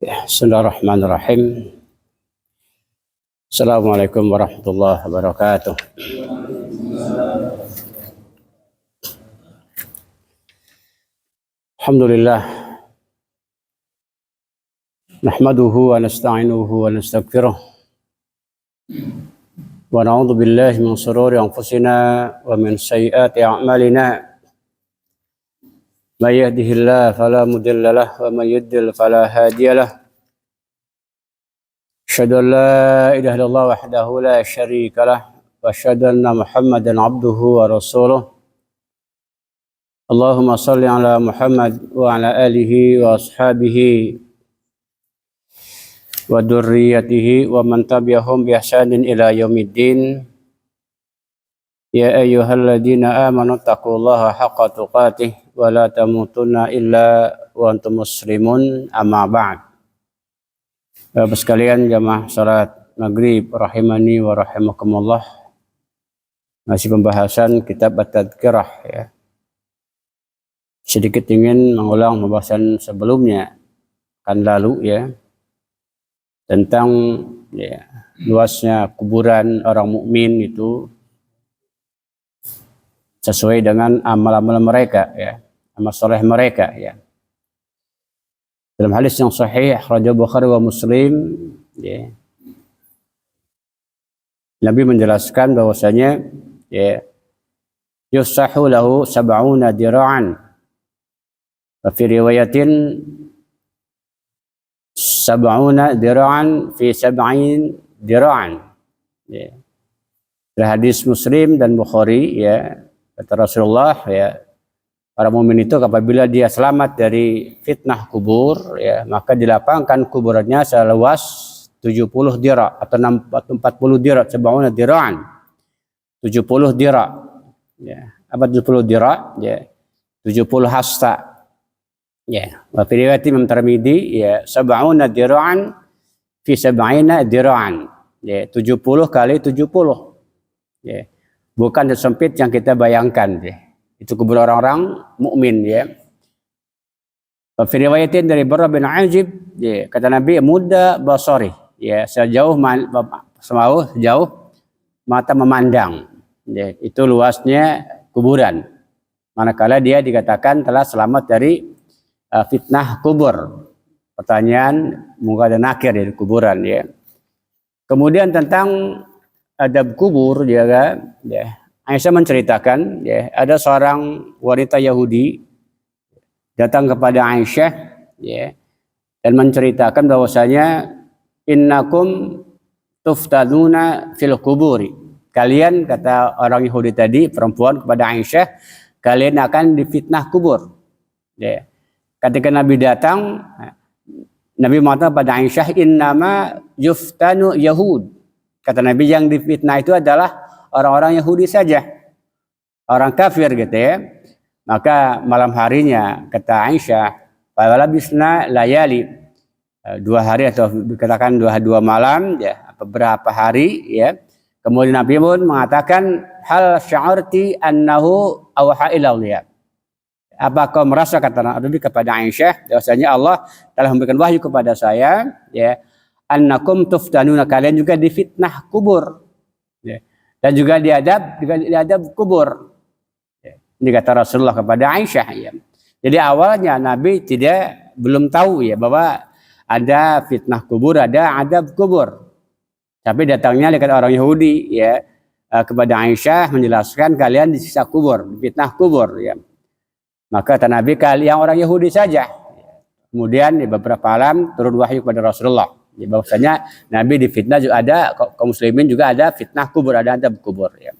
Bismillahirrahmanirrahim. Assalamualaikum warahmatullahi wabarakatuh. Alhamdulillah. Nahmaduhu wa nasta'inuhu wa nastaghfiruh. Wa na'udzu billahi min shururi anfusina wa min sayyiati a'malina. May yahdihillahu fala mudilla lahu wa may yudlil fala hadiya lahu. Asyhadu an la ilaha illallah wahdahu la syarika lah wa asyhadu anna Muhammadan abduhu wa rasuluh. Allahumma shalli ala Muhammad wa ala alihi wa ashabihi wa dzurriyyatihi wa man tabi'ahum bi ihsanin ila yaumiddin. Ya ayyuhalladzina amanu taqullaha haqqa tuqatih wa la tamutunna illa wa antum muslimun, amma ba'd. Bapak sekalian jamaah salat maghrib rahimani wa rahimakumullah. Masih pembahasan kitab At-Tadhkirah ya. Sedikit ingin mengulang pembahasan sebelumnya kan lalu ya, tentang ya, luasnya kuburan orang mukmin itu sesuai dengan amal-amal mereka ya, amal soleh mereka ya. Dalam hadis yang sahih riwayat Bukhari wa Muslim ya, Nabi menjelaskan bahwasanya ya, yusahu lahu sab'una dira'an wa fi riwayatin sab'una dira'an fi sab'in dira'an ya. Hadis Muslim dan Bukhari ya, kata Rasulullah ya, para mukmin itu apabila dia selamat dari fitnah kubur ya, maka dilapangkan kuburannya seluas 70 dira atau 40 dira, sab'una dira'an, 70 dira ya. Apa 70 dira ya? 70 hasta ya. Wa fi riwayat Imam Tirmidzi ya, sab'una dira'an fi sab'ina dira'an ya, 70 kali 70 ya. Bukan sempit yang kita bayangkan ya. Itu kubur orang-orang mukmin ya. Fi riwayatin dari Barra bin Azib ya, kata Nabi mudda basari ya, sejauh mata memandang ya, itu luasnya kuburan manakala dia dikatakan telah selamat dari fitnah kubur. Pertanyaan munkar dan nakir dari kuburan ya. Kemudian tentang adab kubur ya kan ya, Aisyah menceritakan ya, ada seorang wanita Yahudi datang kepada Aisyah ya, dan menceritakan bahwasanya innakum tuftanuna fil kuburi. Kalian, kata orang Yahudi tadi, perempuan kepada Aisyah, kalian akan difitnah kubur. Ya. Ketika Nabi datang, Nabi mengatakan pada Aisyah, innama yuftanu Yahud. Kata Nabi, yang difitnah itu adalah orang-orang Yahudi saja, orang kafir gitu ya. Maka malam harinya, kata Aisyah, falabisna layali, 2 hari atau dikatakan 2 malam ya, beberapa hari ya. Kemudian Nabi pun mengatakan, hal sya'arti annahu awha ilallah. Apa kau merasa, kata Nabi kepada Aisyah, bahwasanya Allah telah memberikan wahyu kepada saya ya, annakum tuftanuna, kalian juga difitnah kubur ya. Dan juga diadab kubur. Ini kata Rasulullah kepada Aisyah ya. Jadi awalnya Nabi belum tahu ya bahwa ada fitnah kubur, ada adab kubur. Tapi datangnya dekat orang Yahudi ya, kepada Aisyah menjelaskan kalian disiksa kubur, fitnah kubur ya. Maka kata Nabi, kalian orang Yahudi saja. Kemudian di beberapa malam turun wahyu kepada Rasulullah. Ya, bahwasanya Nabi difitnah juga ada, kaum muslimin juga ada fitnah kubur, ada adab kubur ya.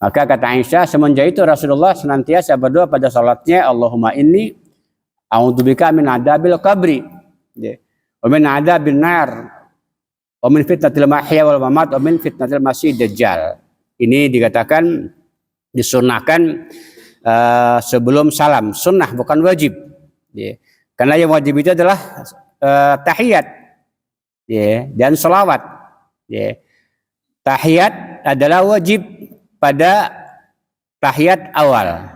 Maka kata Aisyah, semenjak itu Rasulullah senantiasa berdoa pada salatnya, Allahumma inni a'udzubika min adabil qabri ya, wa min adabil nar, wa min fitnatil mahya wal mamat, wa min fitnatil masih dajjal. Ini dikatakan disunahkan sebelum salam, sunnah bukan wajib ya. Karena yang wajib itu adalah tahiyat ya, dan selawat ya. Tahiyat adalah wajib pada tahiyat awal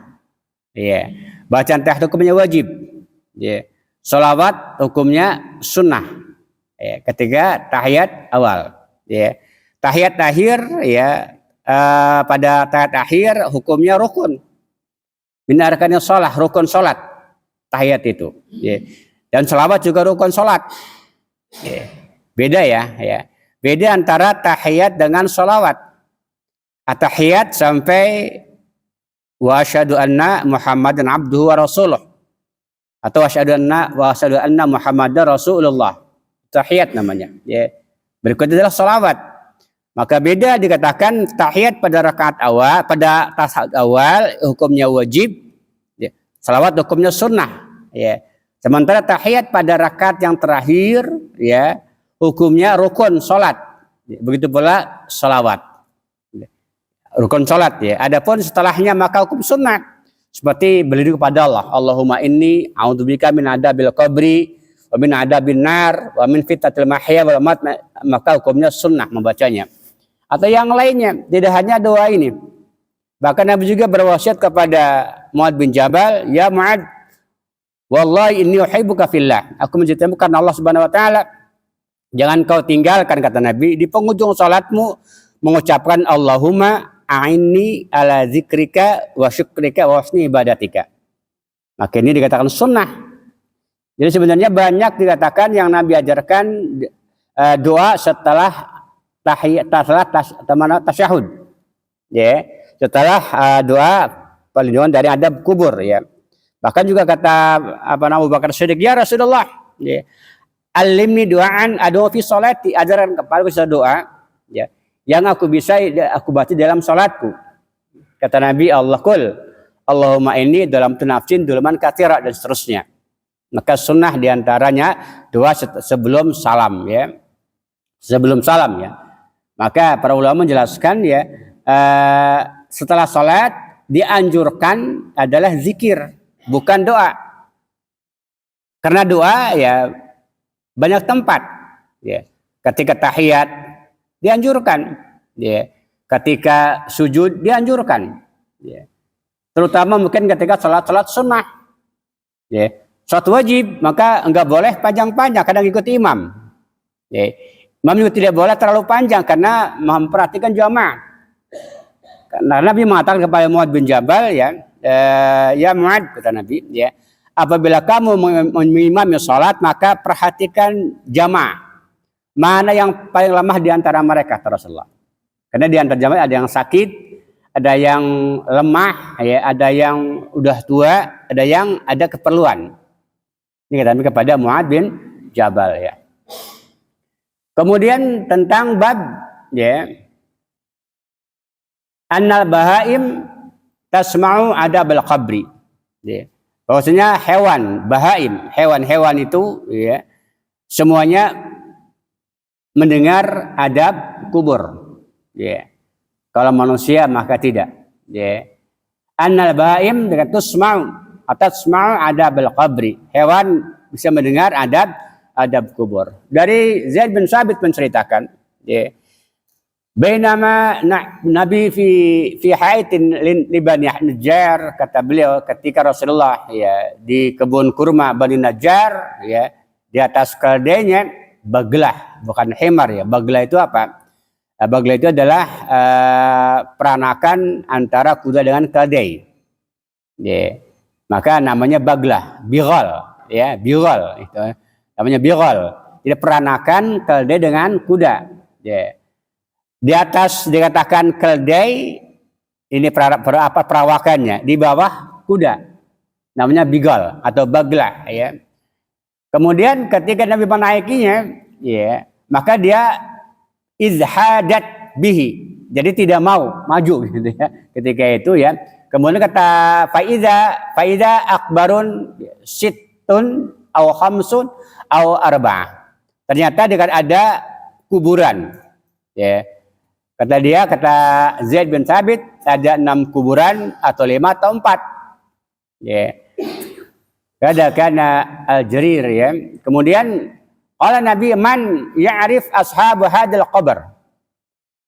ya. Bacaan tahiyat hukumnya wajib ya. Sholawat hukumnya sunnah. Ya, ketika tahiyat awal. Ya. Tahiyat akhir ya pada tahiyat akhir hukumnya rukun. Min arkanil shalah, rukun salat. Tahiyat itu. Ya. Dan sholawat juga rukun salat. Ya. Beda ya. Beda antara tahiyat dengan sholawat. At-tahiyat sampai wa asyhadu anna Muhammadan abduhu wa rasuluh. Atau wa asyhadu anna Muhammadar rasulullah. Tahiyat namanya. Ya. Berikutnya adalah sholawat. Maka beda dikatakan tahiyat pada rakaat awal, pada tasawuf awal hukumnya wajib, ya. Sholawat hukumnya sunnah. Ya. Sementara tahiyat pada rakaat yang terakhir, ya, hukumnya rukun sholat. Ya. Begitu pula sholawat. Ya. Rukun sholat. Ya. Adapun setelahnya maka hukum sunnah. Seperti berdiri kepada Allah. Allahumma inni a'udzubika min adabil qabri wa min adabin nar wa min fitnatil mahya wal mamat, maka hukumnya sunnah membacanya. Atau yang lainnya, tidak hanya doa ini. Bahkan Nabi juga berwasiat kepada Mu'adz bin Jabal, ya Mu'adz, wallahi inni uhibbuka fillah. Aku mencintaimu karena Allah Subhanahu wa taala. Jangan kau tinggalkan, kata Nabi, di penghujung salatmu mengucapkan Allahumma a'inni ala zikrika wa syukrika wa husni ibadatika. Maka ini dikatakan sunnah. Jadi sebenarnya banyak dikatakan yang Nabi ajarkan doa setelah tahiyat, tasyahud, ya, setelah doa perlindungan dari adab kubur, ya. Bahkan juga kata Abu Bakar Siddiq, ya Rasulullah, ya, alimni doaan adu fi sholati, ajaran kepadaku doa, ya, yang aku baca dalam salatku. Kata Nabi, Allahumma inni dalam tunafsin duluman katsira, dan seterusnya. Maka sunnah diantaranya doa sebelum salam, ya, sebelum salam, ya. Maka para ulama menjelaskan, ya, setelah sholat dianjurkan adalah zikir, bukan doa. Karena doa, ya, banyak tempat, ya. Ketika tahiyat dianjurkan, ya. Ketika sujud dianjurkan, ya. Terutama mungkin ketika sholat sunnah, ya. Sholat wajib maka enggak boleh panjang-panjang, kadang ikut imam, ya. Imam juga tidak boleh terlalu panjang karena memperhatikan jamaah. Karena Nabi mengatakan kepada Mu'adz bin Jabal, ya, ya Mu'adz, kata Nabi, ya, apabila kamu mengimami sholat maka perhatikan jamaah. Mana yang paling lemah di antara mereka, Rasulullah. Karena di antara jamaah ada yang sakit, ada yang lemah, ya, ada yang udah tua, ada keperluan. Ini kata Nabi kepada Mu'adz bin Jabal, ya. Kemudian tentang bab, ya, annal bahaim tasma'u adabal qabri, ya. Bahwasanya hewan-hewan itu, ya, semuanya mendengar adab kubur, ya. Kalau manusia maka tidak, ya. Annal bahaim dengan tasma'u adabal qabri, hewan bisa mendengar adab kubur. Dari Zaid bin Sabit menceritakan, ya, bainama Nabi fi haitin li Bani Najjar, kata beliau ketika Rasulullah, ya, di kebun kurma Bani Najjar, ya, di atas keldainya baglah, bukan hemar, ya. Baglah itu apa? Baglah itu adalah peranakan antara kuda dengan keldai, ya. Maka namanya baglah, bighal, ya, bighal itu namanya bighal. Jadi peranakan keldai dengan kuda, ya. Di atas dikatakan keldai, ini perawakannya, di bawah kuda namanya bighal atau baglah, ya. Kemudian ketika Nabi menaikinya, ya, maka dia izhadat bihi, jadi tidak mau maju, gitu, ya, ketika itu, ya. Kemudian kata faiza akbarun sittun au khamsun au arba'ah, ternyata dengan ada kuburan, ya. Kata Zaid bin Thabit, ada 6 kuburan atau 5 atau 4, ya. Karena al-Jarir, ya. Kemudian qala Nabi, man ya'rif ashab hadal qabr,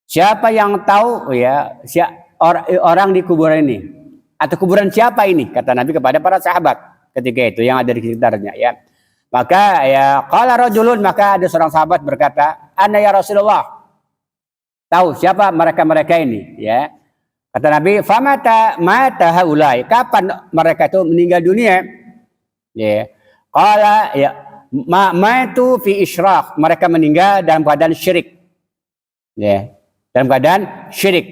siapa yang tahu, ya, orang di kuburan ini, atau kuburan siapa ini, kata Nabi kepada para sahabat ketika itu yang ada di sekitarnya, ya. Maka ya qala rajulun, maka ada seorang sahabat berkata, "Ana ya Rasulullah." Tahu siapa mereka-mereka ini, ya. Kata Nabi, "Famata mata haulai." Kapan mereka itu meninggal dunia? Ya. Qala ya matu fi isyraq. Mereka meninggal dalam keadaan syirik. Ya. Dalam keadaan syirik,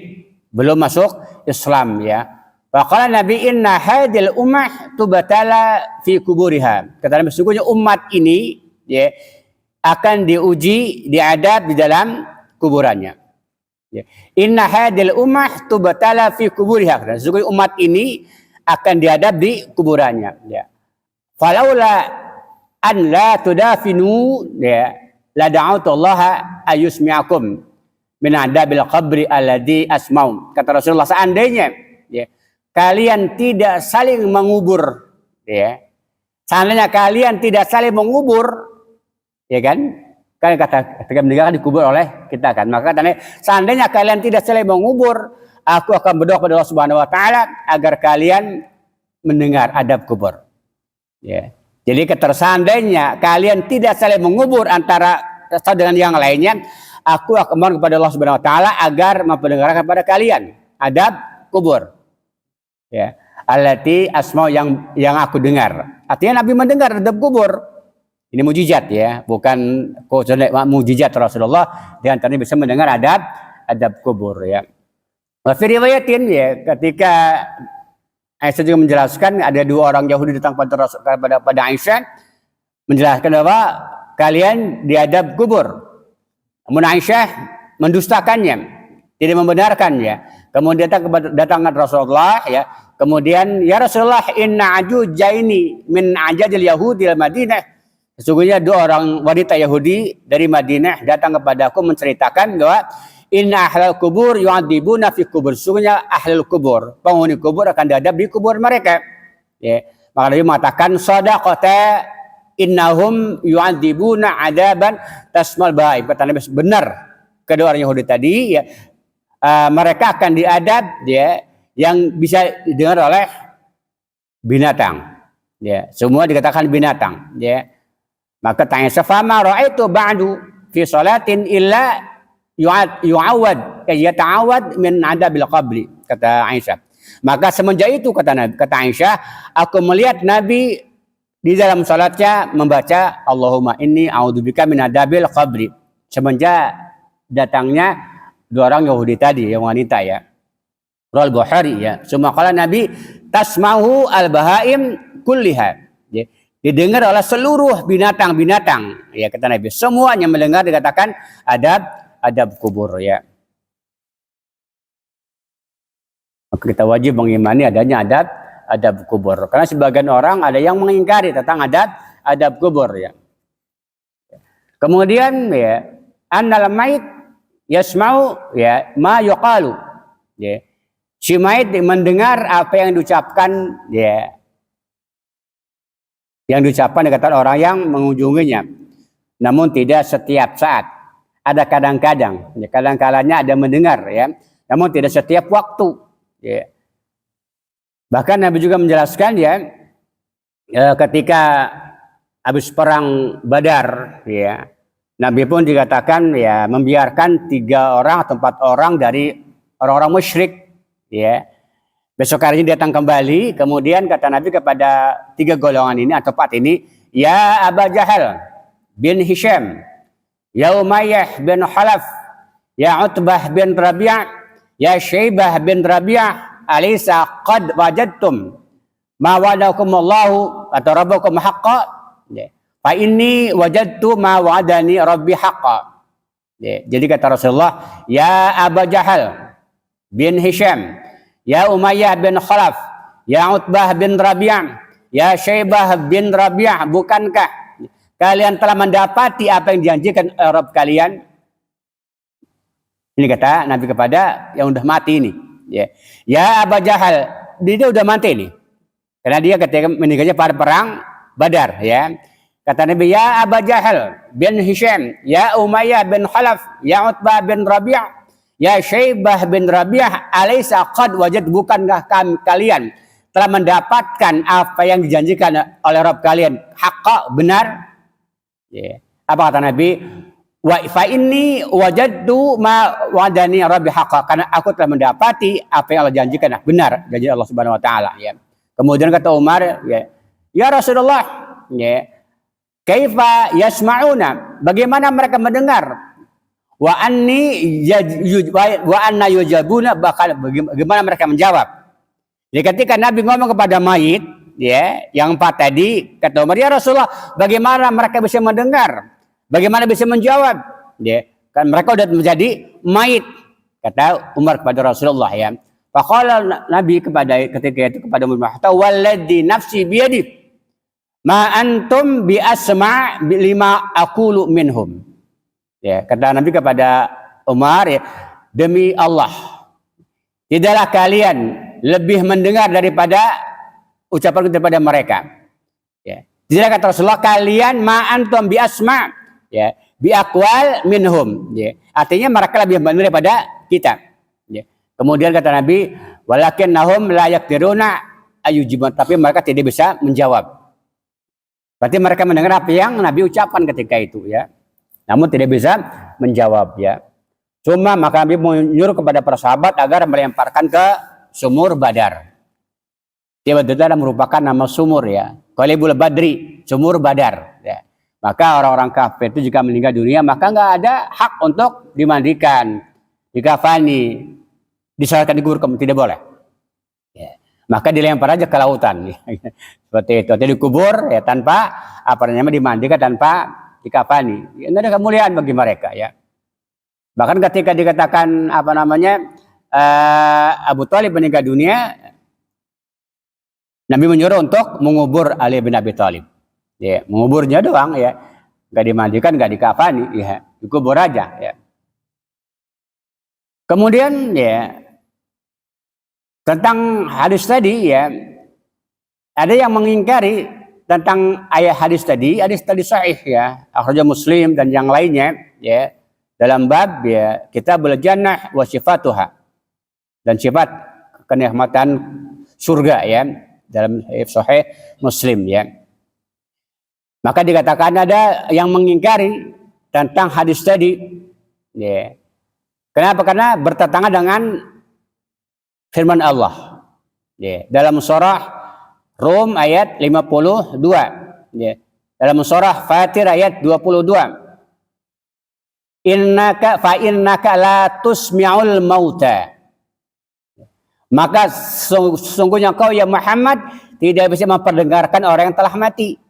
belum masuk Islam, ya. Faqala Nabi, "Inna hadil ummah tubatala fi kuburiha." Kata Nabi, sesungguhnya umat ini, ya, akan diuji, diadab di dalam kuburannya. Ya. Inna hadil ummah tubatala fi kuburiha. Sesungguhnya umat ini akan diadab di kuburannya. Ya. Falaula an la tudafinu, ya, la da'autu Allah ayusmi'akum min adabil qabri alladhi asma'u. Kata Rasulullah, seandainya, ya, kalian tidak saling mengubur, ya. Seandainya kalian tidak saling mengubur, ya kan? Kan kata ketika meninggal dikubur oleh kita kan. Maka katanya, seandainya kalian tidak saling mengubur, aku akan berdoa kepada Allah Subhanahu wa taala agar kalian mendengar adab kubur. Ya. Jadi seandainya kalian tidak saling mengubur antara satu dengan yang lainnya, aku akan mohon kepada Allah Subhanahu wa taala agar memperdengarkan kepada kalian adab kubur. Ya, allati asma, yang aku dengar. Artinya Nabi mendengar adab kubur. Ini mujizat, ya, bukan mujizat Rasulullah di antaranya bisa mendengar adab kubur, ya. Wa fi riwayatin, ya, ketika Aisyah juga menjelaskan ada dua orang Yahudi datang pada Aisyah menjelaskan bahwa kalian diadab kubur. Namun Aisyah mendustakannya, tidak membenarkannya. Kemudian datang ke Rasulullah, ya. Kemudian, "Ya Rasulullah, inna ajujaini min ajadil Yahudi al Madinah." Sesungguhnya dua orang wanita Yahudi dari Madinah datang kepadaku menceritakan bahwa inna ahlal kubur yu'adzibuna fi kubur. Sesungguhnya ahlul kubur, penghuni kubur akan diadab di kubur mereka. Ya. Maka Nabi mengatakan, "Shadaqata innahum yu'adzibuna adaban tasmal ba'i." Kata Nabi, benar kedua orang Yahudi tadi, ya, mereka akan diadab, ya, yang bisa didengar oleh binatang. Ya, semua dikatakan binatang, ya. Maka tanya, "Fama ra'aitu ba'du fi salatin illa yu'awad yata'awad min adabil qabri." Kata Aisyah. Maka semenjak itu, kata Aisyah, aku melihat Nabi di dalam salatnya membaca Allahumma inni a'udzubika min adabil qabri. Semenjak datangnya dua orang Yahudi tadi, yang wanita, ya. Rawal Bukhari, ya. Semua kala Nabi tasmahu al-bahaim kulliha. Ya. Didengar oleh seluruh binatang-binatang, ya, kata Nabi. Semuanya mendengar, dikatakan adab kubur, ya. Maka kita wajib mengimani adanya adab kubur. Karena sebagian orang ada yang mengingkari tentang adab kubur, ya. Kemudian, ya, annal mayit yasma'u, ya, ma yuqalu. Ya. Si mayit mendengar apa yang diucapkan, ya, yang diucapkan dikatakan orang yang mengunjunginya. Namun tidak setiap saat. Ada kadang-kadang, ya, kadang-kalanya ada mendengar, ya. Namun tidak setiap waktu, ya. Bahkan Nabi juga menjelaskan, ya, ketika habis perang Badar, ya, Nabi pun dikatakan, ya, membiarkan 3 orang atau 4 orang dari orang-orang musyrik, ya. Besok harinya datang kembali, kemudian kata Nabi kepada 3 golongan ini atau 4 ini, "Ya Aba Jahal bin Hisham, ya Umayyah bin Khalaf, ya Utbah bin Rabi'ah, ya Syaibah bin Rabi'ah, alaysa qad wajadtum ma wa'adakumullahu atau rabbukum haqqa? Fa inni wajadtu ma wa'adani rabbi haqqa." Jadi kata Rasulullah, "Ya Aba Jahal bin Hisham, ya Umayyah bin Khalaf, ya Utbah bin Rabi'ah, ya Syaibah bin Rabi'ah, bukankah kalian telah mendapati apa yang dijanjikan Rabb kalian?" Ini kata Nabi kepada yang udah mati ini. Ya Aba Jahal, dia udah mati nih. Karena dia ketika meninggalnya pada perang Badar, ya. Kata Nabi, "Ya Aba Jahal bin Hisham, ya Umayyah bin Khalaf, ya Utbah bin Rabi'ah, ya Syaibah bin Rabi'ah, alaysa qad wajad, bukankah kalian telah mendapatkan apa yang dijanjikan oleh Rabb kalian? Haqqa, benar?" Ya. Apa kata Nabi? Wa fa inni wajadtu ma wadani rabbi haqqan, karena aku telah mendapati apa yang Allah janjikan benar, janji Allah Subhanahu wa taala, ya. Kemudian kata Umar, ya, ya Rasulullah, ya, kaifa yasma'una, bagaimana mereka mendengar? Wa anna yujabuna, bakal bagaimana mereka menjawab. Jadi ketika Nabi ngomong kepada mayit, ya, yang 4 tadi, kata Umar, ya Rasulullah, bagaimana mereka bisa mendengar? Bagaimana bisa menjawab? Ya, kan mereka sudah menjadi mayit. Kata Umar kepada Rasulullah, ya. Faqala Nabi ketika itu kepada Umar, "Walladzi nafsi biyadi, ma antum bi asma' lima aqulu minhum." Ya, kata Nabi kepada Umar, ya, demi Allah, tidaklah kalian lebih mendengar daripada ucapan daripada mereka. Ya. Tidak kata Rasulullah, kalian ma antum bi asma', ya, bi aqwal minhum, ya. Artinya mereka lebih mendengar daripada kita, ya. Kemudian kata Nabi, walakinnahum la yaqdiruna ayujiban, tapi mereka tidak bisa menjawab. Berarti mereka mendengar apa yang Nabi ucapkan ketika itu, ya, namun tidak bisa menjawab, ya. Cuma maka Nabi menyuruh kepada para sahabat agar melemparkan ke sumur Badar. Tiba-tiba merupakan nama sumur, ya. Qalibul Badri, sumur Badar, ya. Maka orang-orang kafir itu jika meninggal dunia maka nggak ada hak untuk dimandikan, dikafani, disolatkan di kubur, tidak boleh. Ya. Maka dilempar aja ke lautan, ya. Seperti itu. Atau dikubur, ya, tanpa apa namanya dimandikan, tanpa dikafani. Ya, tidak ada kemuliaan bagi mereka, ya. Bahkan ketika dikatakan apa namanya Abu Thalib meninggal dunia, Nabi menyuruh untuk mengubur Ali bin Abi Thalib. Ya, menguburnya doang, ya, nggak dimandikan, nggak dikafani, ya, dikubur aja, ya. Kemudian, ya, tentang hadis tadi, ya, ada yang mengingkari tentang hadis tadi sahih, ya, akhrajah Muslim dan yang lainnya, ya, dalam bab, ya, Kitabul Jannah wa sifatuha, dan sifat kenikmatan surga, ya, dalam sahih Muslim, ya. Maka dikatakan ada yang mengingkari tentang hadis tadi, ya. Kenapa? Karena bertentangan dengan firman Allah, ya, dalam surah Rum ayat 52, ya. Dalam surah Fatir ayat 22, innaka la tusmi'ul mauta, maka sesungguhnya kau ya Muhammad tidak bisa memperdengarkan orang yang telah mati.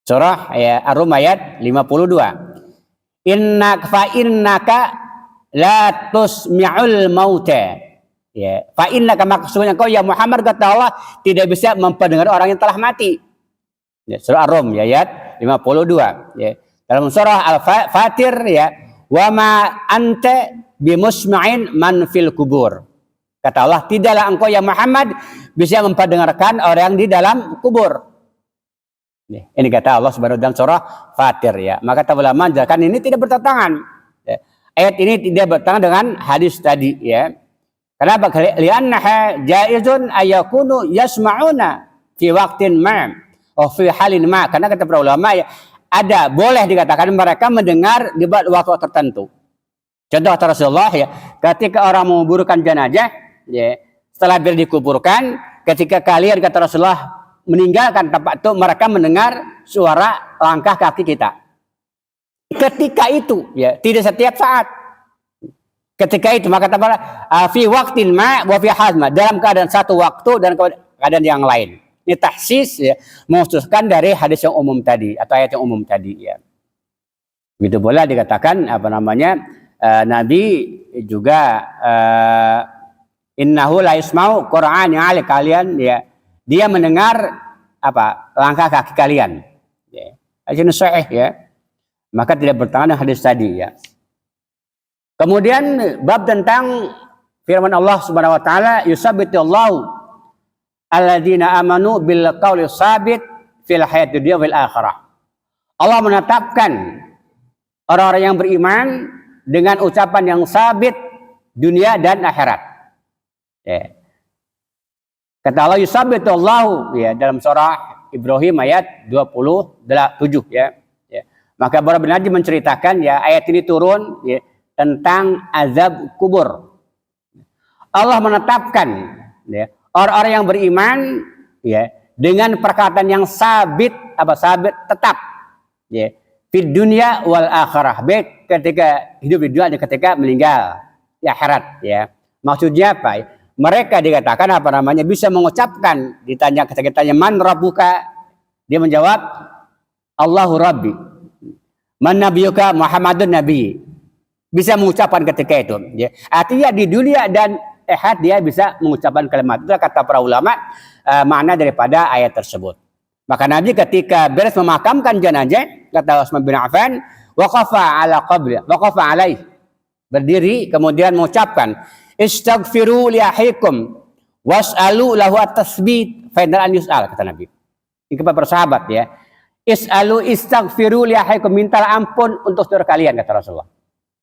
Surah, ya, Ar-Rum ayat 52. Innaka la tusmi'ul mauta. Ya, fa innaka, maksudnya kau ya Muhammad, kata Allah, tidak bisa memperdengar orang yang telah mati. Ya, surah Ar-Rum, ya, ayat 52. Ya. Dalam surah Al-Fatir, ya, wa ma anta bimusma'in man fil kubur. Kata Allah, tidaklah engkau ya Muhammad bisa memperdengarkan orang yang di dalam kubur. Ini kata Allah Subhanahu wa taala dalam surah Fatir, ya. Maka kata ulama kan ini tidak bertentangan, ya. Ayat ini tidak bertentangan dengan hadis tadi, ya. Kenapa? Li'annaha jaizun ayakunu yasma'una fi waqtin ma atau fi halin ma. Karena kata para ulama, ya, ada boleh dikatakan mereka mendengar di waktu tertentu. Contoh kata Rasulullah, ya, ketika orang menguburkan jenazah, ya, setelah dikuburkan, ketika kalian, kata Rasulullah, meninggalkan tempat itu, mereka mendengar suara langkah kaki kita. Ketika itu, ya, tidak setiap saat. Ketika itu, maka kata fi waqtin ma wa fi hazma, dalam keadaan satu waktu dan keadaan yang lain. Ini tahsis, ya, mengkhususkan dari hadis yang umum tadi atau ayat yang umum tadi, ya. Begitu pula dikatakan apa namanya Nabi juga innahu la yasma'u Qur'an ya kalian, ya, dia mendengar apa langkah kaki kalian, ya. Hadis sahih, ya. Maka tidak bertentangan dengan hadis tadi, ya. Kemudian bab tentang firman Allah Subhanahu wa taala, yusabbitullahu alladzina amanu bil qauli sabit fil hayatid dunya wal akhirah. Allah menetapkan orang-orang yang beriman dengan ucapan yang sabit dunia dan akhirat, ya. Kata Allah, yusabbitullahu, ya, dalam surah Ibrahim ayat 27 ya. Maka para bin Najim menceritakan ya ayat ini turun ya, tentang azab kubur. Allah menetapkan ya, orang-orang yang beriman ya dengan perkataan yang sabit tetap ya di dunia wal akhirah, baik ketika hidup di dunia dan ketika meninggal di akhirat ya. Maksudnya apa? Mereka dikatakan bisa mengucapkan ketika ditanya man rabbuka, dia menjawab Allahu rabbi. Man nabiyuka Muhammadun nabi. Bisa mengucapkan ketika itu ya. Artinya di dunia dan akhirat dia bisa mengucapkan kalimat. Itu kata para ulama makna daripada ayat tersebut. Maka Nabi ketika beres memakamkan jenazah, kata Utsman bin Affan, waqafa alaih. Berdiri kemudian mengucapkan istaghfiru li akhikum was'alu lahu at-tasbit fa inna an yus'al, kata Nabi. Ini kepada para sahabat ya. Istaghfiru li akhikum, mintalah ampun untuk saudara kalian, kata Rasulullah.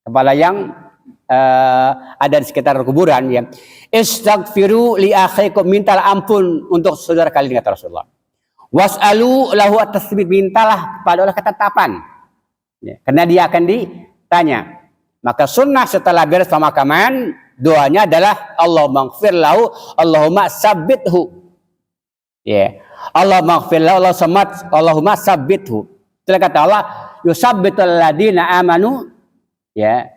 Kepada yang ada di sekitar kuburan ya. Istaghfiru li akhikum, mintalah ampun untuk saudara kalian, kata Rasulullah. Was'alu lahu at-tasbit, mintalah kepada Allah ketetapan. Ya, karena dia akan ditanya. Maka sunnah setelah beres pemakaman, doanya adalah Allahumma ighfir lahu, Allahumma sabbithu. Ya. Allahumma ighfir lahu, Allahumma sabbithu. Setelah kata Allah, yusabbitul ladina amanu ya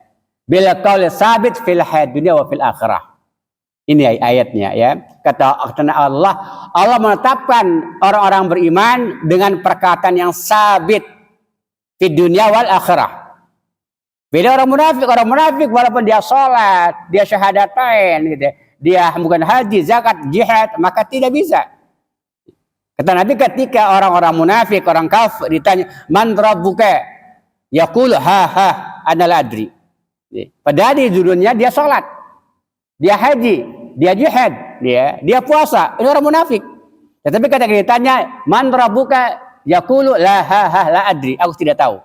bil qauli sabit fil hayat dunya wa fil akhirah. Ini ayatnya ya. Kata Allah menetapkan orang-orang beriman dengan perkataan yang sabit di dunia wal akhirah. Beda orang munafik walaupun dia sholat, dia syahadatain, gitu, dia bukan haji, zakat, jihad, maka tidak bisa. Kata Nabi ketika orang-orang munafik, orang kafir ditanya, man rabbuka? Yaqul ana la adri. Padahal di dunia dia sholat, dia haji, dia jihad, dia puasa. Ini orang munafik. Tetapi ketika ditanya, man rabbuka? Yaqulu la adri, aku tidak tahu.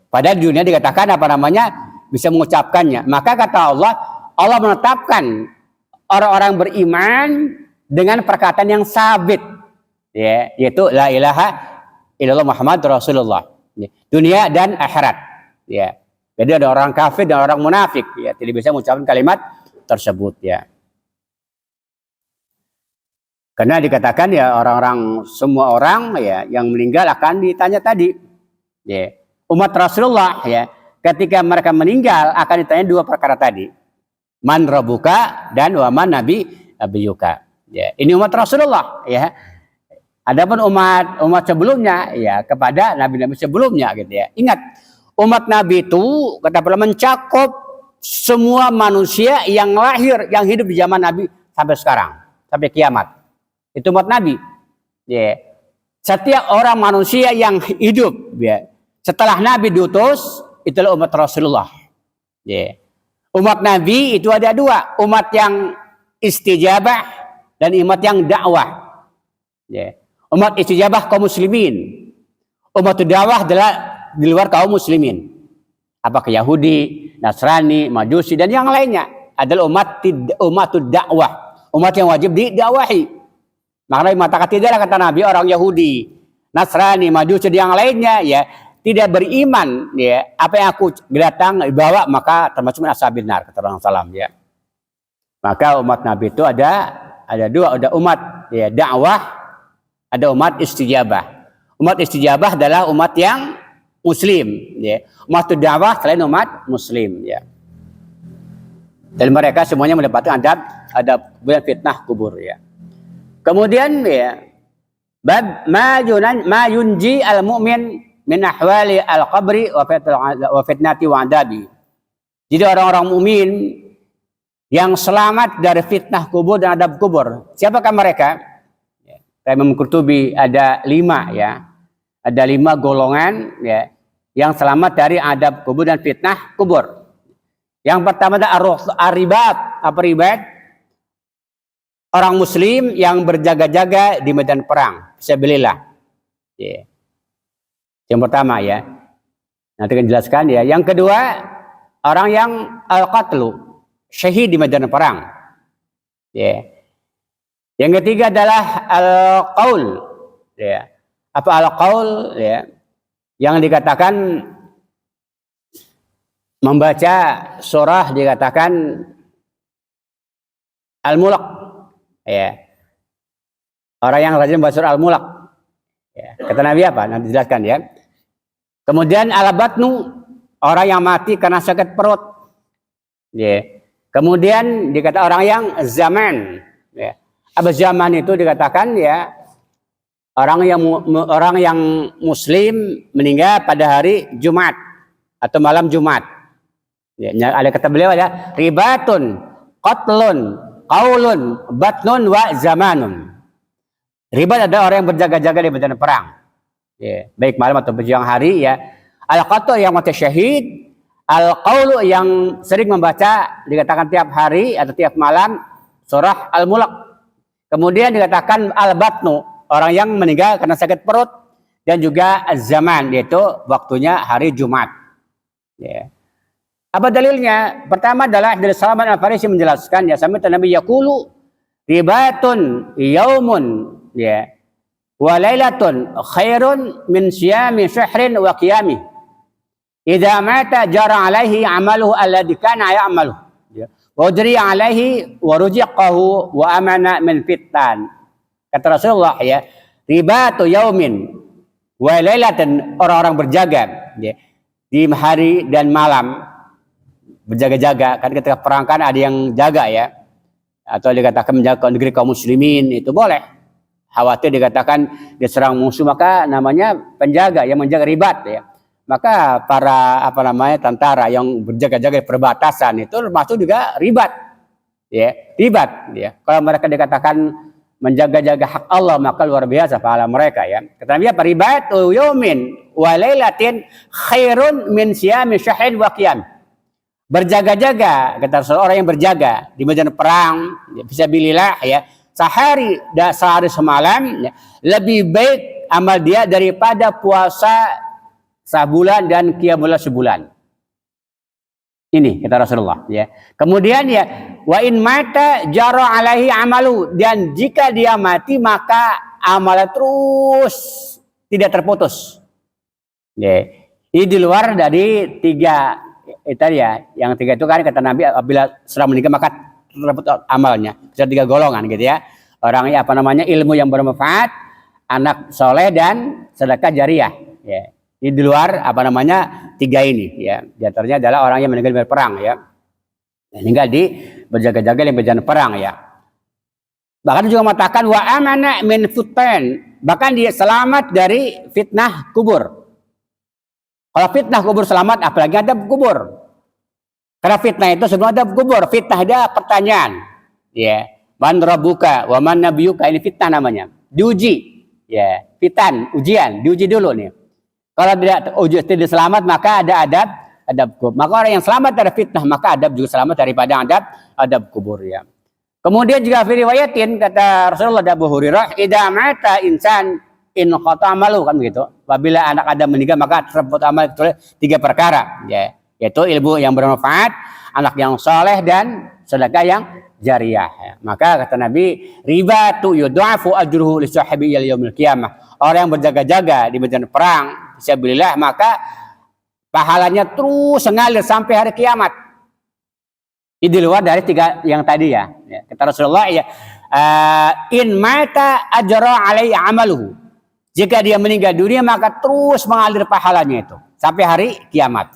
Padahal di dunia dikatakan bisa mengucapkannya. Maka kata Allah menetapkan orang-orang beriman dengan perkataan yang sabit, ya, yaitu la ilaha illallah Muhammad Rasulullah, ya, dunia dan akhirat. Ya. Jadi ada orang kafir dan orang munafik, ya, tidak bisa mengucapkan kalimat tersebut. Ya. Karena dikatakan ya semua orang ya yang meninggal akan ditanya tadi. Ya. Umat Rasulullah ya ketika mereka meninggal akan ditanya dua perkara tadi, man rabbuka dan wa man nabiyuka. Ya, ini umat Rasulullah ya. Adapun umat sebelumnya ya kepada nabi-nabi sebelumnya gitu ya. Ingat, umat Nabi itu kata Allah mencakup semua manusia yang lahir yang hidup di zaman Nabi sampai sekarang, sampai kiamat. Itu umat Nabi. Ya. Setiap orang manusia yang hidup ya setelah Nabi diutus, itulah umat Rasulullah. Yeah. Umat Nabi itu ada dua, umat yang istijabah dan umat yang dakwah. Yeah. Umat istijabah kaum muslimin, umat dakwah adalah di luar kaum muslimin. Apakah Yahudi, Nasrani, Majusi dan yang lainnya adalah umat dakwah, umat yang wajib didakwahi. Makanya mengatakan tidaklah kata Nabi orang Yahudi, Nasrani, Majusi dan yang lainnya ya tidak beriman ya apa yang aku datang bawa maka termasuk ashabin nar, kata Rasulullah SAW ya. Maka umat Nabi itu ada dua, ada umat ya dakwah, ada umat istijabah. Umat istijabah adalah umat yang muslim ya. Umat dakwah selain umat muslim ya. Dan mereka semuanya mendapatkan adab fitnah kubur ya. Kemudian ya bab ma yunji al mu'min min ahwali al-qabri wa fitnati wa adabi. Jadi orang-orang mukmin yang selamat dari fitnah kubur dan adab kubur. Siapakah mereka? Imam Qurtubi ada 5 ya. Ada 5 golongan ya yang selamat dari adab kubur dan fitnah kubur. Yang pertama adalah ar-ribat. Apa ribat? Orang muslim yang berjaga-jaga di medan perang fisabilillah. Ya. Yang pertama ya, nanti akan jelaskan ya. Yang kedua, orang yang al-qatlu, syahid di medan perang. Ya. Yang ketiga adalah al-qaul, ya. Apa al-qaul ya, yang dikatakan membaca surah dikatakan al-mulk ya. Orang yang rajin membaca surah al-mulk ya. Kata Nabi apa? Nanti dijelaskan ya. Kemudian al-batnu, orang yang mati karena sakit perut ya. Kemudian dikata orang yang zaman ya. Apa zaman itu dikatakan ya, orang yang muslim meninggal pada hari Jumat atau malam Jumat. Ya, ada kata beliau ya, ribatun, qatlun, qaulun, batnun wa zamanun. Ribat ada orang yang berjaga-jaga di medan perang. Ya, baik malam atau siang hari ya. Al-qatl yang mati syahid, al-qaulu yang sering membaca dikatakan tiap hari atau tiap malam surah al-mulk. Kemudian dikatakan al-batnu, orang yang meninggal karena sakit perut, dan juga zaman, yaitu waktunya hari Jumat. Ya. Apa dalilnya? Pertama adalah dari Salman Al-Farisi menjelaskan ya, sampai Nabi yaqulu ribatun yaumun ya wa lailatun khairun min siyami syahrin wa qiyami. Idza mata jara alaihi amaluhu alladhi kana ya'malu. Ya. Wa jari alaihi wa ruziqahu wa amana min fitan. Kata Rasulullah ya, ribatu yaumin wa lailatin, orang-orang berjaga ya, di hari dan malam berjaga-jaga. Kan ketika perang kan ada yang jaga ya, atau dikatakan menjaga negeri kaum muslimin, itu boleh. Khawatir dikatakan diserang musuh, maka namanya penjaga yang menjaga ribat ya. Maka para tentara yang berjaga-jaga di perbatasan itu termasuk juga ribat ya, ribat ya. Kalau mereka dikatakan menjaga-jaga hak Allah, maka luar biasa pahala mereka ya. Kata Nabi apa? Ribatu yaumin wa lailatin khairun min siyami syahrin wa qiyam. Berjaga-jaga, kata seorang yang berjaga di medan perang ya, fisabilillah ya, sehari dan sehari semalam ya, lebih baik amal dia daripada puasa sebulan dan qiyamul sebulan. Ini kata Rasulullah ya. Kemudian ya, wa in mata jara alaihi amalu, dan jika dia mati maka amalnya terus tidak terputus. Ya. Ini di luar dari tiga itu ya. Yang tiga itu kan kata Nabi apabila sudah meninggal maka terputus amalnya. Bisa tiga golongan gitu ya. Orangnya ilmu yang bermanfaat, anak soleh, dan sedekah jariah ya. Ini di luar tiga ini ya. Di antaranya adalah orang yang meninggal berperang ya. Meninggal di berjaga-jaga di medan perang ya. Bahkan juga mengatakan wa amana min fitan, bahkan dia selamat dari fitnah kubur. Kalau fitnah kubur selamat, apalagi adab kubur. Karena fitnah itu sebelum adab kubur, fitnah ada pertanyaan. Ya, man rabbuka wa man nabiyuka, ini fitnah namanya. Diuji. Ya, fitan, ujian, diuji dulu nih. Kalau tidak selamat maka ada adab kubur. Maka orang yang selamat dari fitnah maka adab juga selamat daripada adab kubur ya. Kemudian juga riwayatin kata Rasulullah dan Abu Hurairah, idza mata insan in qata amalu, kan begitu. Apabila anak Adam meninggal maka terputus amal itu tiga perkara ya, yaitu ilmu yang bermanfaat, anak yang soleh, dan sedekah yang jariah ya. Maka kata Nabi, ribatu yudhafu ajruhu li sahibi yaumil qiyamah. Orang yang berjaga-jaga di medan perang fisabilillah maka pahalanya terus mengalir sampai hari kiamat. Ini di luar dari tiga yang tadi ya. Kata Rasulullah ya, in mata ajra alaihi amaluhu. Jika dia meninggal dunia maka terus mengalir pahalanya itu sampai hari kiamat.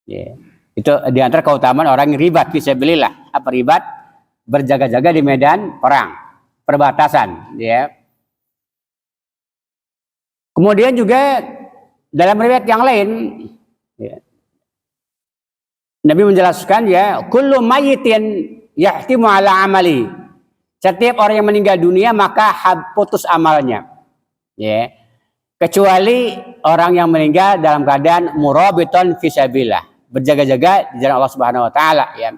Ya. Itu di antara keutamaan orang yang ribat fisabilillah. Apa ribat? Berjaga-jaga di medan perang, perbatasan ya. Kemudian juga dalam riwayat yang lain ya, Nabi menjelaskan ya, kullu mayyitin yahtimu ala amali. Setiap orang yang meninggal dunia maka putus amalnya. Ya. Kecuali orang yang meninggal dalam keadaan murabiton fisabilillah, berjaga-jaga di jalan Allah Subhanahu wa taala ya.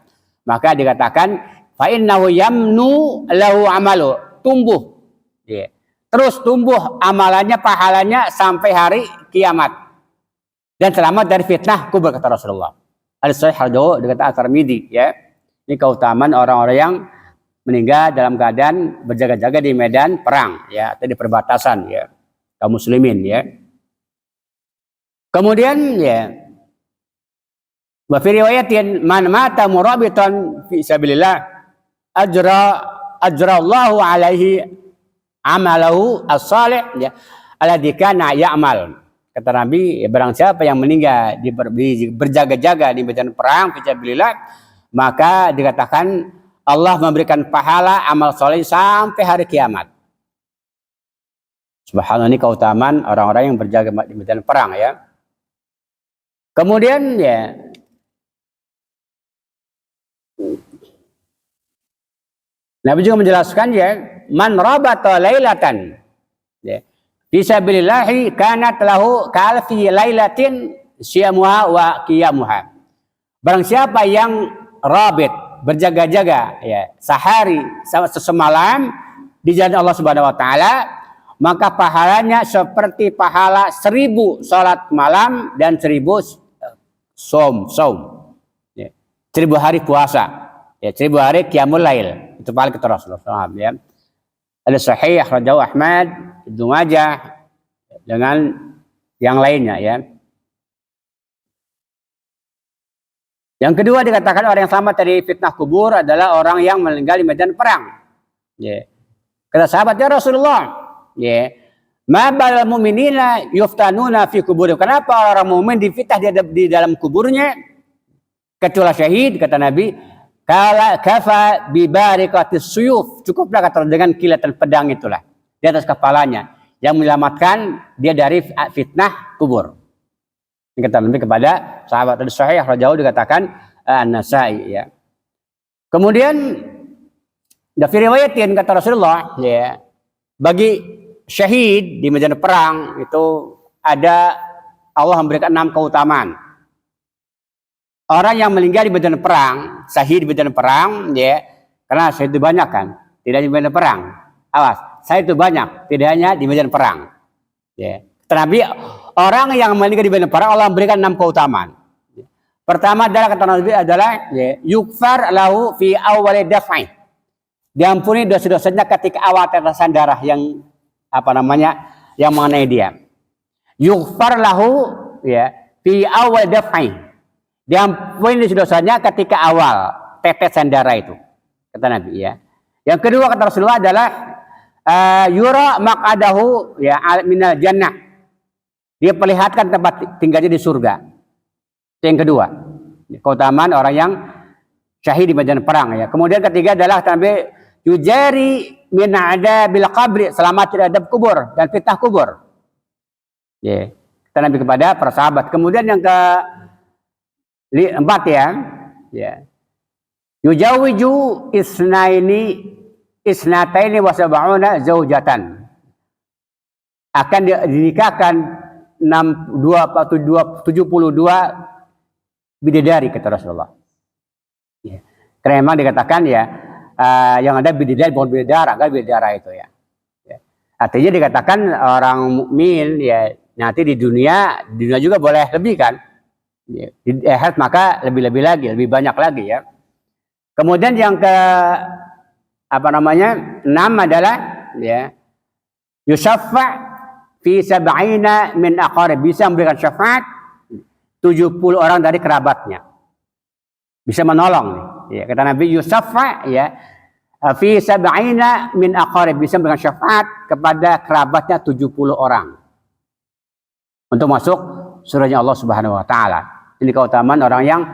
Maka dikatakan fa innahu yamnu lahu amalu, tumbuh. Ya. Terus tumbuh amalannya, pahalanya sampai hari kiamat. Dan selamat dari fitnah kubur kata Rasulullah. Al-Sahih al-Dawu dikata At-Tirmidzi ya. Ini keutamaan orang-orang yang meninggal dalam keadaan berjaga-jaga di medan perang ya, atau di perbatasan ya kaum muslimin ya. Kemudian ya, wa fi riwayatin man mata murabitan fi sabilillah ajra Allahu alaihi amalahu as-salih ya alladzi kana ya'mal. Kata Nabi, ya, barang siapa yang meninggal berjaga-jaga di medan perang fi sabilillah, maka dikatakan Allah memberikan pahala amal soleh sampai hari kiamat. Subhanallah, ini keutamaan orang-orang yang berjaga di medan perang ya. Kemudian ya, Nabi juga menjelaskan ya, man rabata lailatan ya fi sabilillahi kanat lahu ka'alfi lailatin siyamuha wa qiyamuha. Barang siapa yang rabit, berjaga-jaga ya sehari semalam di jalan Allah Subhanahu wa taala, maka pahalanya seperti pahala 1000 salat malam dan 1000 saum ya. 1000 hari puasa ya, 1000 hari qiyamul lail. Itu paling kata Rasulullah ya. Ada sahih akhrajahu Ahmad, Ibnu Majah dengan yang lainnya ya. Yang kedua dikatakan orang yang selamat dari fitnah kubur adalah orang yang meninggal di medan perang. Ya. Kata sahabat, ya Rasulullah, ya, ma bal mu'minina yuftanuna fi kubur. Kenapa orang mukmin difitnah di dalam kuburnya? Kecuali syahid, kata Nabi, kala kafa bi barikatis suyuf. Cukuplah kata dengan kilatan pedang itulah di atas kepalanya yang menyelamatkan dia dari fitnah kubur. Ini kata Nabi kepada sahabat tadi sahih jauh dikatakan An-Nasai ya. Kemudian dari riwayat yang kata Rasulullah ya, bagi syahid di medan perang itu ada Allah memberikan 6 keutamaan. Orang yang meninggal di medan perang, syahid di medan perang ya, karena syahid itu banyak kan, tidak di medan perang. Awas, syahid itu banyak, tidak hanya di medan perang. Ya. Nabi, orang yang meninggal di medan perang Allah memberikan 6 keutamaan. Pertama adalah kata Nabi adalah ya, yukfar lahu fi awwali daf'i. Diampuni dosa-dosanya ketika awal tetesan darah yang apa namanya yang mengenai dia. Yukfar lahu ya fi awwal daf'i. Diampuni dosa-dosanya ketika awal tetesan darah itu. Kata Nabi ya. Yang kedua kata Rasulullah adalah yura maq'adahu ya minal jannah. Dia perlihatkan tempat tinggalnya di surga. Itu yang kedua. Keutamaan orang yang syahid di medan perang ya. Kemudian ketiga adalah Nabi yujari min adabil qabri, selamat dari adab kubur dan fitnah kubur. Ya. Kata Nabi kepada para sahabat. Kemudian yang keempat ya. Ya. Yujawiju isnataini wa sab'una zaujatan. Akan dinikahkan 72 bidadari kata Rasulullah. Ya. Karena memang dikatakan ya yang ada bidadari bukan bidadara, kan bidadara itu ya. Ya. Artinya dikatakan orang mukmin ya nanti di dunia juga boleh lebih kan. Ya. Di akhirat maka lebih-lebih lagi, lebih banyak lagi ya. Kemudian yang ke apa namanya 6 adalah ya yusaffa fi sab'ina min aqarib, bisa memberikan syafaat 70 orang dari kerabatnya. Bisa menolong nih. Ya, kata Nabi yusaffa ya fi sab'ina min aqarib, bisa memberikan syafaat kepada kerabatnya 70 orang. Untuk masuk surganya Allah Subhanahu wa taala. Ini keutamaan orang yang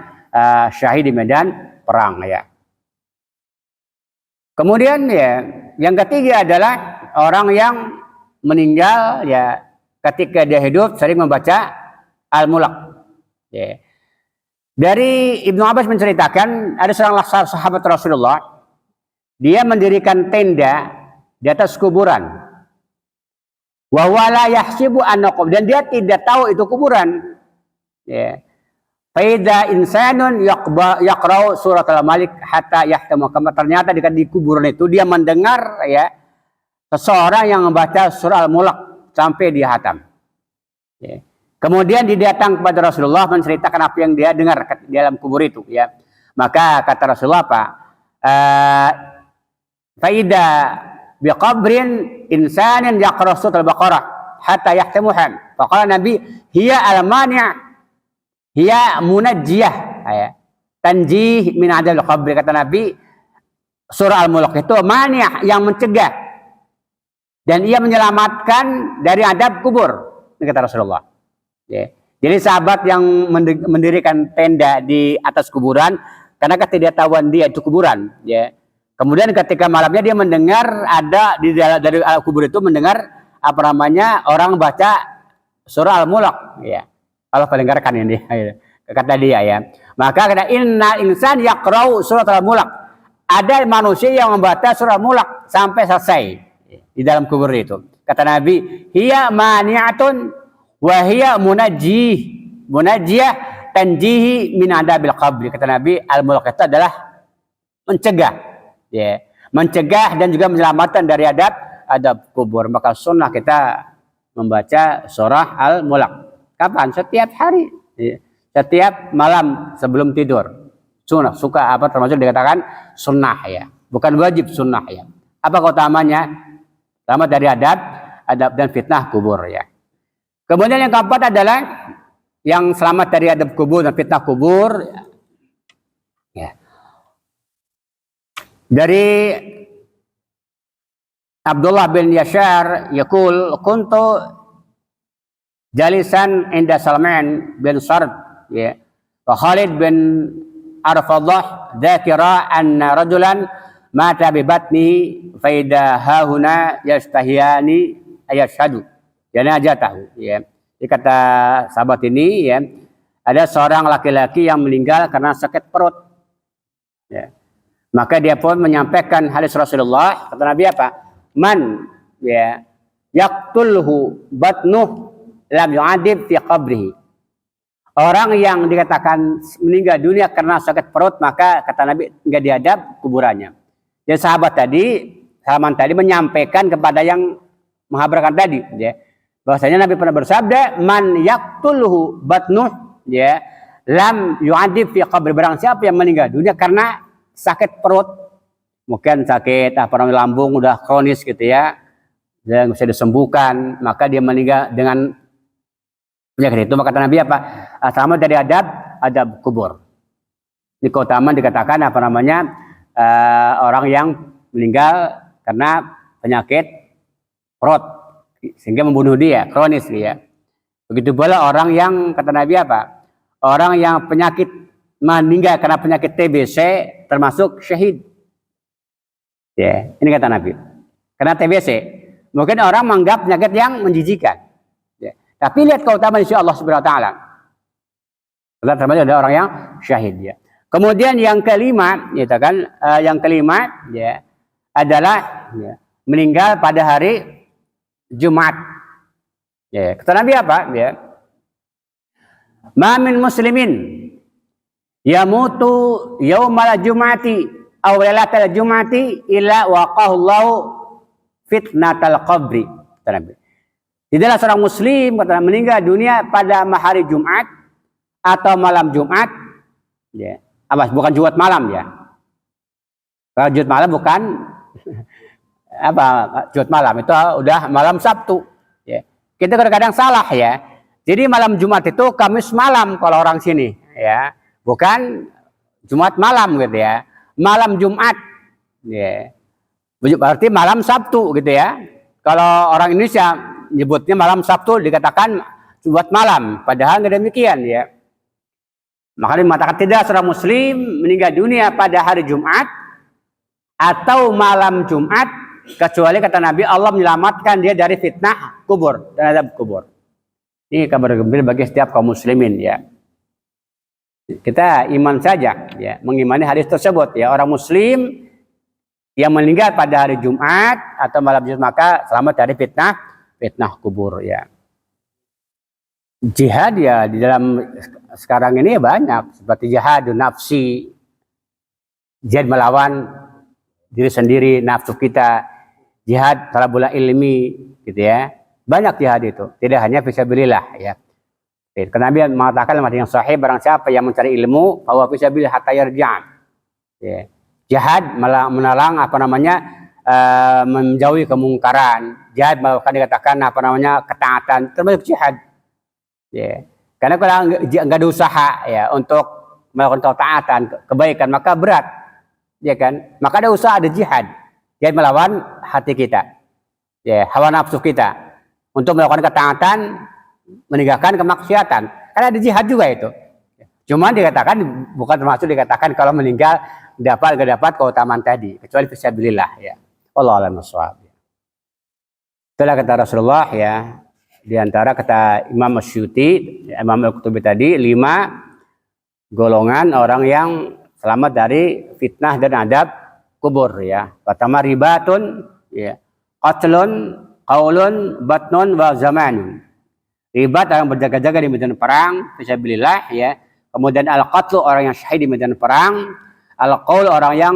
syahid di medan perang ya. Kemudian ya, yang ketiga adalah orang yang meninggal ya ketika dia hidup sering membaca Al-Mulk. Ya. Dari Ibnu Abbas menceritakan ada seorang sahabat Rasulullah, dia mendirikan tenda di atas kuburan. Wa wala yahsibu annakum, dan dia tidak tahu itu kuburan. Ya. Faida insanun yaqra'u surat al-Malik hatta yahtamu. Ternyata di kuburan itu dia mendengar ya seseorang yang membaca surah Al-Mulk sampai dia hatam. Ya. Kemudian dia datang kepada Rasulullah menceritakan apa yang dia dengar di dalam kubur itu. Ya. Maka kata Rasulullah apa? faida biqabrin insanin yaqra surat al-Baqarah hatta yahtamuhan. Faqala Nabi, hiya al-mani', hiya munajjiyah, ya. Tanjih min adzabil qabr. Kata Nabi, surah Al-Mulk itu mani' yang mencegah dan ia menyelamatkan dari adab kubur. Ini kata Rasulullah. Ya. Jadi sahabat yang mendirikan tenda di atas kuburan karena ketidaktahuan dia itu kuburan, ya. Kemudian ketika malamnya dia mendengar ada dari kubur itu mendengar orang baca surah Al-Mulk, ya. Allah mendengarkan ini, kata dia, ya. Maka kata inna insan yaqra'u surat Al-Mulk. Ada manusia yang membaca surah Al-Mulk sampai selesai di dalam kubur itu. Kata Nabi, hiya mani'atun wa hiya munajjiyah tanjihi min adabil qabri. Kata Nabi, Al-Mulk itu adalah mencegah, ya, mencegah dan juga menyelamatkan dari adab kubur. Maka sunnah kita membaca surah Al-Mulk. Kapan? Setiap hari, ya. Setiap malam sebelum tidur. Sunnah, suka apa termasuk dikatakan sunnah, ya. Bukan wajib, sunnah, ya. Apa keutamanya? Selamat dari adab dan fitnah kubur, ya. Kemudian yang keempat adalah yang selamat dari adab kubur dan fitnah kubur, ya. Dari Abdullah bin Yashar yaqul kuntu jalisan inda Salman bin Sard, ya, wa Khalid bin Arfadah dzakira anna rajulan mata bi batnihi fa idha hauna yastahiyani ayashhadu janazatahu, ya. Jadi kata sahabat ini, ya, ada seorang laki-laki yang meninggal karena sakit perut, ya. Maka dia pun menyampaikan hadis Rasulullah, kata Nabi apa? Man, ya, yaqtulhu batnuh lam yu'adib fi qabrihi. Orang yang dikatakan meninggal dunia karena sakit perut, maka kata Nabi enggak diadab kuburannya. Jadi sahabat tadi, Salman tadi menyampaikan kepada yang menghabarkan tadi, ya, bahwasanya Nabi pernah bersabda, man yaqtulhu batnuh, ya, lam yu'adib fi qabri. Barang siapa yang meninggal dunia karena sakit perut, mungkin sakit lambung udah kronis gitu, ya, dan bisa disembuhkan, maka dia meninggal dengan penyakit itu, maka kata Nabi apa? Sama dari adab kubur. Di keutamaan dikatakan orang yang meninggal karena penyakit perut sehingga membunuh dia, kronis, ya. Begitu pula orang yang kata Nabi apa? Orang yang penyakit meninggal karena penyakit TBC termasuk syahid. Ya, ini kata Nabi. Karena TBC, mungkin orang menganggap penyakit yang menjijikan. Ya. Tapi lihat keutamaan insya Allah Subhanahu wa taala. Karena termasuk ada orang yang syahid, ya. Kemudian yang kelima, ya, adalah, ya, meninggal pada hari Jumat. Ya, kata Nabi apa? Ya. Ma min muslimin yamutu yaumal jumati aw lailatal jumati illa waqahu Allahu fitnatal qabri. Kata Nabi. Tidaklah seorang muslim meninggal dunia pada hari Jumat atau malam Jumat, ya. Bukan Jumat malam, ya. Kalau Jumat malam bukan Jumat malam itu udah malam Sabtu, ya. Kita kadang-kadang salah, ya. Jadi malam Jumat itu Kamis malam kalau orang sini, ya. Bukan Jumat malam gitu, ya. Malam Jumat, ya. Berarti malam Sabtu gitu, ya. Kalau orang Indonesia nyebutnya malam Sabtu dikatakan Jumat malam, padahal nggak demikian, ya. Makanya mengatakan tidak seorang muslim meninggal dunia pada hari Jumat atau malam Jumat kecuali kata Nabi Allah menyelamatkan dia dari fitnah kubur dan adab kubur. Ini kabar gembira bagi setiap kaum muslimin, ya. Kita iman saja, ya, mengimani hadis tersebut, ya. Orang muslim yang meninggal pada hari Jumat atau malam Jumat maka selamat dari fitnah kubur, ya. Jihad, ya, di dalam sekarang ini banyak seperti jihad nafsi, jihad melawan diri sendiri, nafsu kita, jihad talabul ilmi, gitu, ya. Banyak jihad itu, tidak hanya fisabilillah, ya. Karena Nabi mengatakan dalam hadis yang sahih, barang siapa yang mencari ilmu bahwa fisabilillah hatta yarja', ya. Jihad menelang menjauhi kemungkaran. Jihad bahkan dikatakan ketaatan termasuk jihad. Ya. Karena kalau nggak ada usaha ya untuk melakukan ketaatan, kebaikan, maka berat, ya kan? Maka ada usaha, ada jihad. Jihad melawan hati kita, ya, hawa nafsu kita, untuk melakukan ketaatan, meninggalkan kemaksiatan. Karena ada jihad juga itu. Cuman dikatakan bukan termasuk dikatakan kalau meninggal gak dapat keutamaan tadi, kecuali fisabilillah, ya. Wallahu a'lam bishawab. Itulah kata Rasulullah, ya. Di antara kata Imam Asyuti, Imam Al-Qutubi tadi, 5 golongan orang yang selamat dari fitnah dan adab kubur, ya. Pertama ribatun, ya. Qatlun, qaulun, batnun, wa zamanun. Ribat orang berjaga-jaga di medan perang, fisabilillah, ya. Kemudian al-qatlu orang yang syahid di medan perang, al-qaul orang yang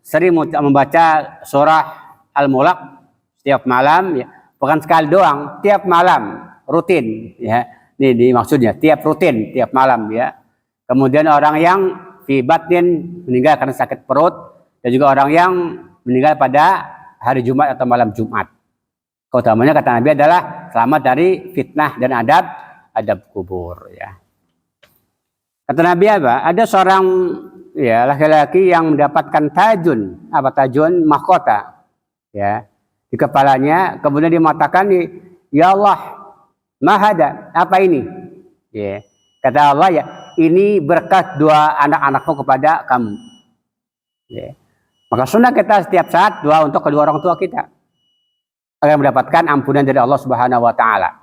sering membaca surah Al-Mulk setiap malam, ya. Bukan sekali doang, tiap malam, rutin, ya. Ini maksudnya, rutin, tiap malam, ya. Kemudian orang yang fi batnin, meninggal karena sakit perut, dan juga orang yang meninggal pada hari Jumat atau malam Jumat. Keutamanya kata Nabi adalah selamat dari fitnah dan adab kubur, ya. Kata Nabi apa? Ada seorang, ya, laki-laki yang mendapatkan tajun, tajun mahkota, ya, di kepalanya, kemudian dia mengatakan, ya Allah, mahada, apa ini? Ya. Kata Allah, ya, ini berkat doa anak-anakmu kepada kamu. Ya. Maka sunnah kita setiap saat doa untuk kedua orang tua kita agar mendapatkan ampunan dari Allah Subhanahu wa taala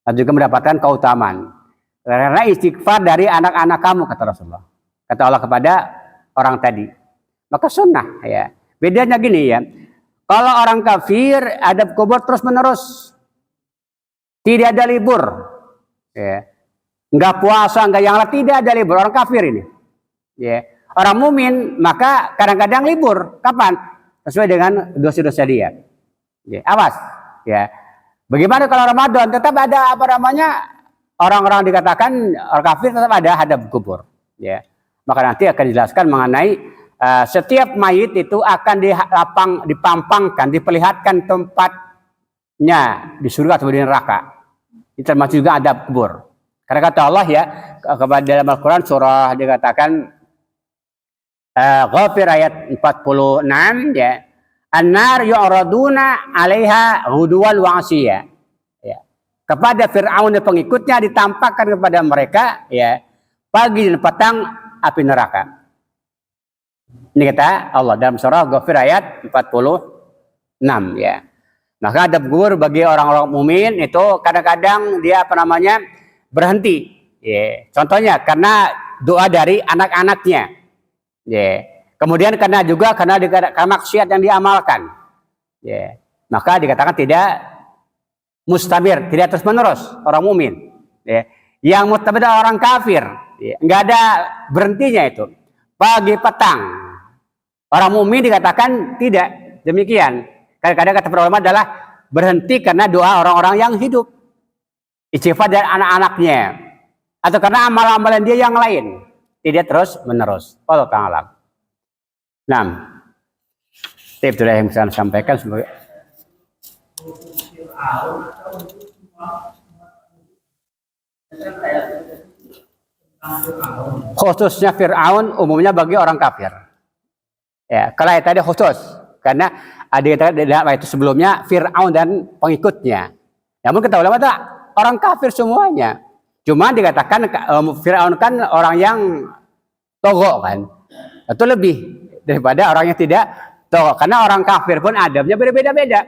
dan juga mendapatkan keutamaan. Karena istighfar dari anak-anak kamu, kata Rasulullah. Kata Allah kepada orang tadi. Maka sunnah, ya. Bedanya gini, ya. Kalau orang kafir adab kubur terus menerus, tidak ada libur, ya. Nggak puasa, nggak yang lain, tidak ada libur. Orang kafir ini, ya. Orang mumin maka kadang-kadang libur. Kapan? Sesuai dengan dosa-dosa dia. Ya. Awas, ya. Bagaimana kalau Ramadan? Tetap ada orang-orang dikatakan orang kafir tetap ada adab kubur, ya. Maka nanti akan dijelaskan mengenai setiap mayit itu akan dipampangkan, diperlihatkan tempatnya di surga atau di neraka. Itu termasuk juga adab kubur. Karena kata Allah, ya, kepada dalam Al-Quran surah dikatakan Ghafir ayat 46, ya. An-nar yu'raduna 'alaiha ghuduwan wa 'ashiyya. Ya. Kepada Fir'aun dan pengikutnya ditampakkan kepada mereka, ya, pagi dan petang api neraka. Ini kata Allah dalam surah Ghafir ayat 46, ya. Maka adab kubur bagi orang-orang mukmin itu kadang-kadang dia berhenti, ya. Contohnya karena doa dari anak-anaknya, ya. Kemudian karena maksiat yang diamalkan, ya. Maka dikatakan tidak mustabir, tidak terus menerus orang mukmin, ya. Yang mustabir adalah orang kafir, ya. Nggak ada berhentinya itu pagi petang. Orang mukmin dikatakan tidak demikian. Kadang-kadang kata para ulama adalah berhenti karena doa orang-orang yang hidup, istighfar dari anak-anaknya, atau karena amalan-amalan dia yang lain, tidak terus menerus. Allah Ta'ala. Nah, tips sudah yang bisa saya sampaikan sebagai khususnya Fir'aun, umumnya bagi orang kafir. Ya, kalau ayat tadi khusus karena ada dalam ayat itu sebelumnya Fir'aun dan pengikutnya. Namun kata ulama itu orang kafir semuanya. Cuma dikatakan Fir'aun kan orang yang togo kan, itu lebih daripada orang yang tidak togo. Karena orang kafir pun adabnya berbeda-beda.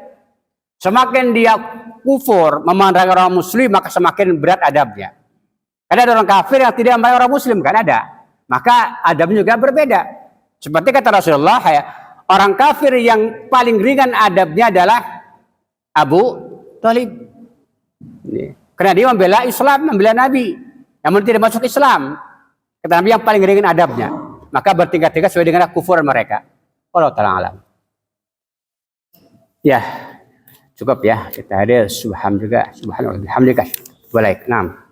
Semakin dia kufur memandang orang muslim, maka semakin berat adabnya. Karena ada orang kafir yang tidak memandang orang muslim, kan ada. Maka adabnya juga berbeda. Seperti kata Rasulullah, ya, orang kafir yang paling ringan adabnya adalah Abu Thalib. Karena dia membela Islam, membela Nabi. Namun tidak masuk Islam. Kata Nabi yang paling ringan adabnya. Maka bertingkat-tingkat sesuai dengan kufur mereka. Allah Ta'ala alam. Ya, cukup ya. Kita hadir subhan juga. Subhanallah. Alhamdulillah. Baik. Nah.